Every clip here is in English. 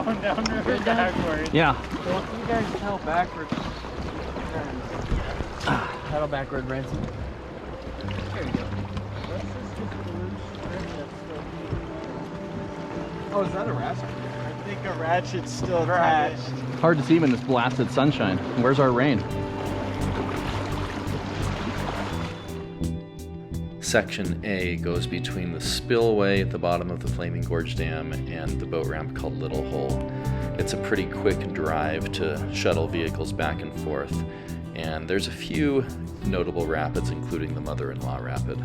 going down river backwards. Yeah. Well, you guys pedal backwards. Pedal backward, Ransom. There you go. Let's just get the loose string that's still. Oh, is that a ratchet? I think a ratchet's still attached. Hard to see him in this blasted sunshine. Where's our rain? Section A goes between the spillway at the bottom of the Flaming Gorge Dam and the boat ramp called Little Hole. It's a pretty quick drive to shuttle vehicles back and forth, and there's a few notable rapids, including the Mother-in-Law Rapid.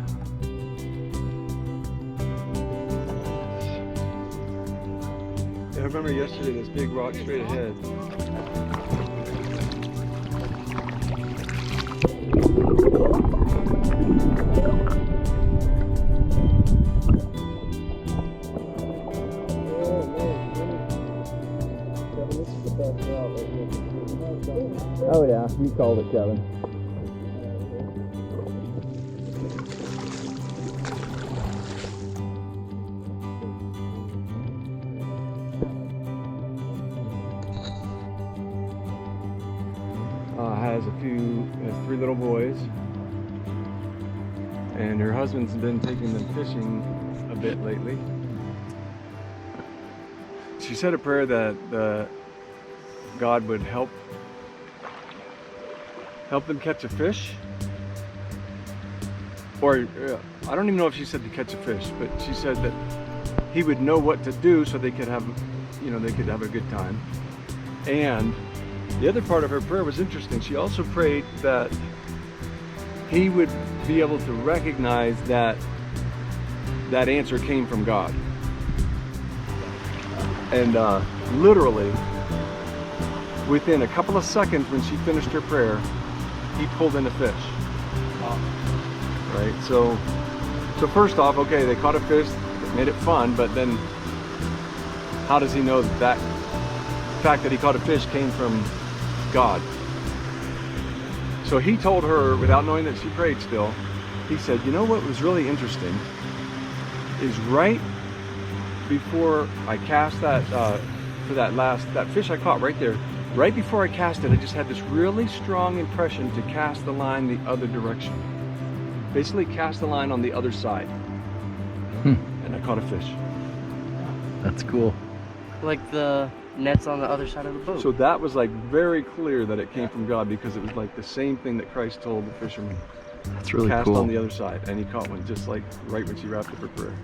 I remember yesterday this big rock straight ahead. Oh yeah, you called it, Kevin. Has three little boys, and her husband's been taking them fishing a bit lately. She said a prayer that God would help them catch a fish, or I don't even know if she said to catch a fish, but she said that he would know what to do so they could have, they could have a good time. And the other part of her prayer was interesting. She also prayed that he would be able to recognize that that answer came from God. And literally, within a couple of seconds when she finished her prayer, he pulled in a fish. Right? So first off, okay, they caught a fish, it made it fun, but then how does he know that the fact that he caught a fish came from God? So he told her, without knowing that she prayed still, he said, you know what was really interesting is right before I cast that for that fish I caught right there, right before I cast it, I just had this really strong impression to cast the line the other direction. Basically cast the line on the other side. And I caught a fish. That's cool. Like the nets on the other side of the boat. So that was like very clear that it came from God, because it was like the same thing that Christ told the fisherman. That's really cast cool. on the other side, and he caught one just like right when she wrapped up her prayer.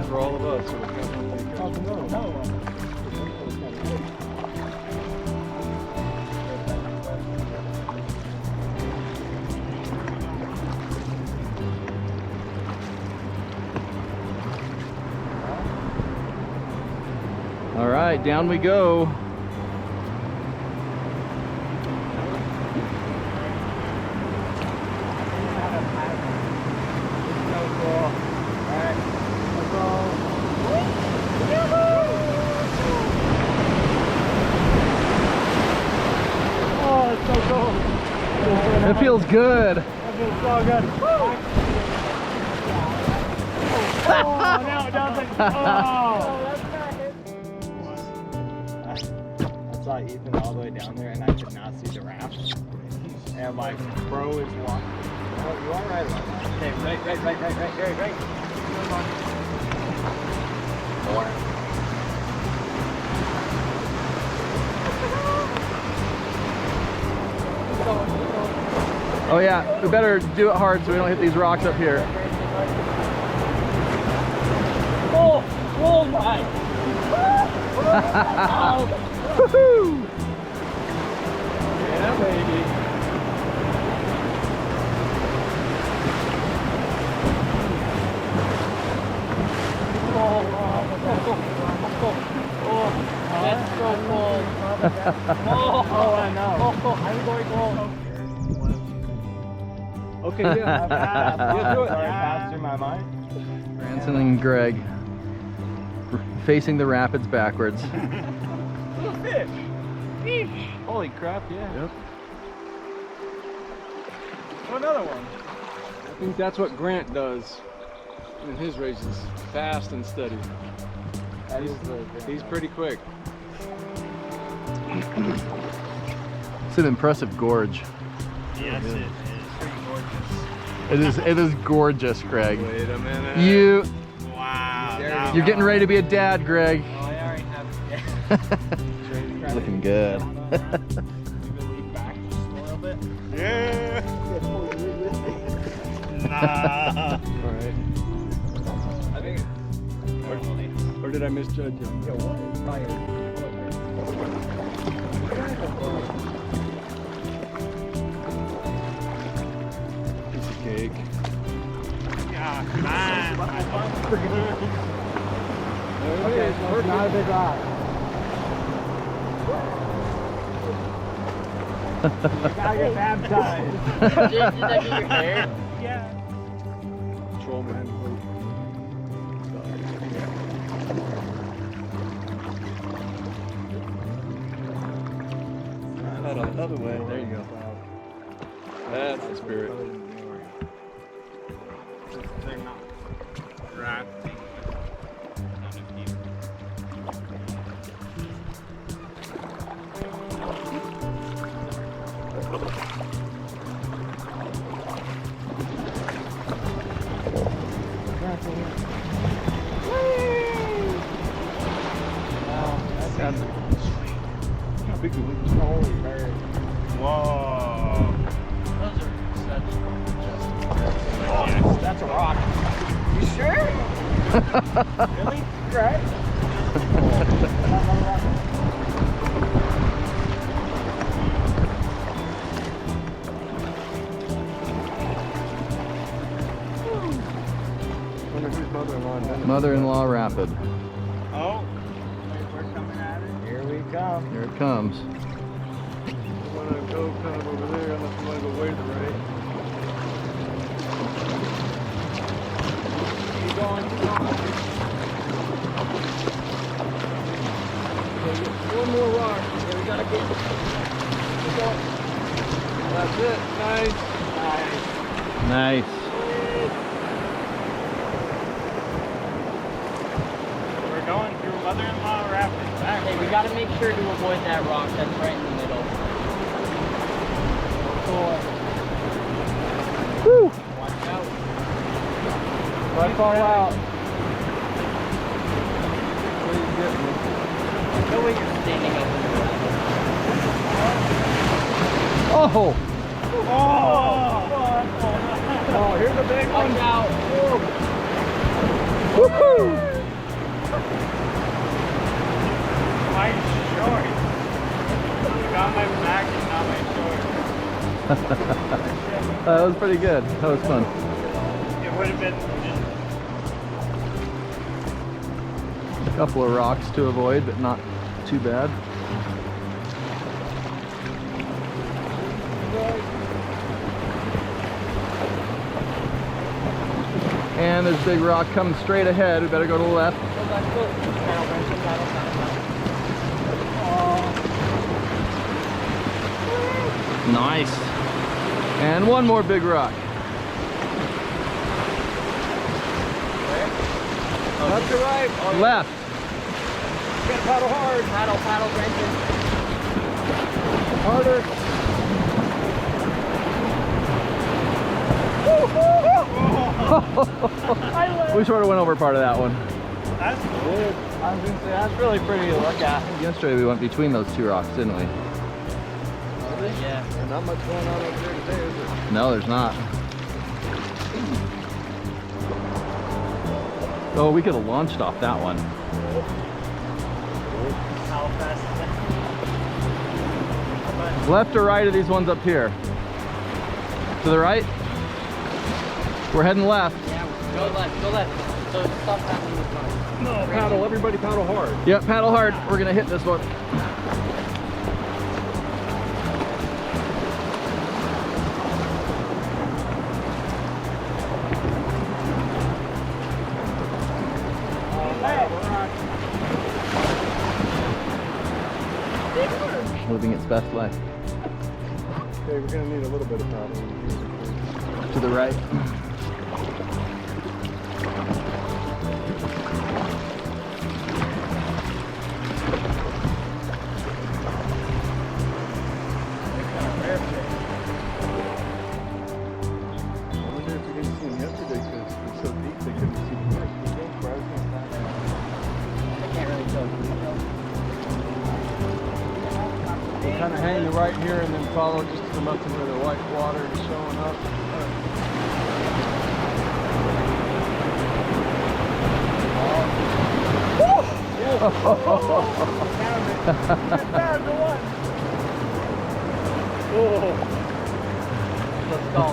For all of us. So All right, down we go. It feels good. That feels so good. Oh, no, it doesn't. Oh. I saw Ethan all the way down there, and I could not see the raft. And my bro is walking. Oh, you are right about that. Okay, right. More. Oh yeah, we better do it hard so we don't hit these rocks up here. Oh my! Woohoo! Yeah, baby. Oh, that's so cool. Oh, I know. I'm going to. Okay, yeah. Yeah, do it. Sorry, passed through my mind. Branson and Greg facing the rapids backwards. Little fish. Fish. Holy crap, yeah. Yep. Oh, another one. I think that's what Grant does in his races. Fast and steady. That is really good. He's pretty quick. It's an impressive gorge. Yes, it is. Pretty gorgeous. It is gorgeous, Greg. Wait a minute. Wow. You're getting ready to be a dad, Greg. Oh, I already have. Yeah. Looking good. Maybe lean back just a little bit. Yeah. Nah. All right. I think. Or did I misjudge you? Yeah, what is fire? Piece of cake. Yeah, man. There it Okay, is. so it's not a big rock. You gotta get baptized. Did that get your hair? Yeah. Troll man. Head on the other way. There you go. That's the spirit. They're not rafting. How big the wings are. Holy bird. Whoa. Those are such that's a rock. You sure? Really? Right? Wonder whose mother-in-law invented it. Mother-in-law rapid. Oh. We're coming at it. Here we come. Here it comes. You want to go kind of over there unless you want to go way to the right. Keep going, keep going. Okay, one more rock. Yeah, we gotta get. That's it. Nice. Nice. We're going through mother-in-law rapids. Hey, we gotta make sure to avoid that rock that's right in the middle. Woo! Watch out. Might fall out. No way you're standing up in the rapids. Oh! Oh, here's a big one. Watch out. Woohoo! My shorts. You got my back and not my shorts. That was pretty good. That was fun. It would have been A couple of rocks to avoid, but not too bad. And there's a big rock coming straight ahead. We better go to the left. Nice. And one more big rock. Left to right. Left. You gotta paddle hard. Paddle, Brenton. Harder. We sort of went over part of that one. That's good. I was gonna say, that's really pretty to look at. Yesterday we went between those two rocks, didn't we? Yeah. And not much going on over there today, is there? No, there's not. Oh, we could have launched off that one. How fast is that? Left or right of these ones up here? To the right? We're heading left. Yeah, go left, go left. So stop passing this one. No, paddle. Everybody paddle hard. Yep, paddle hard. We're gonna hit this one. Living its best life. Okay, we're gonna need a little bit of paddle. To the right. I wonder if we didn't see him yesterday because it's so deep they couldn't see the fish. I can't really tell. We'll kind of hang right here and then follow just to come up to where the white water is showing up. Found the one. Let's go.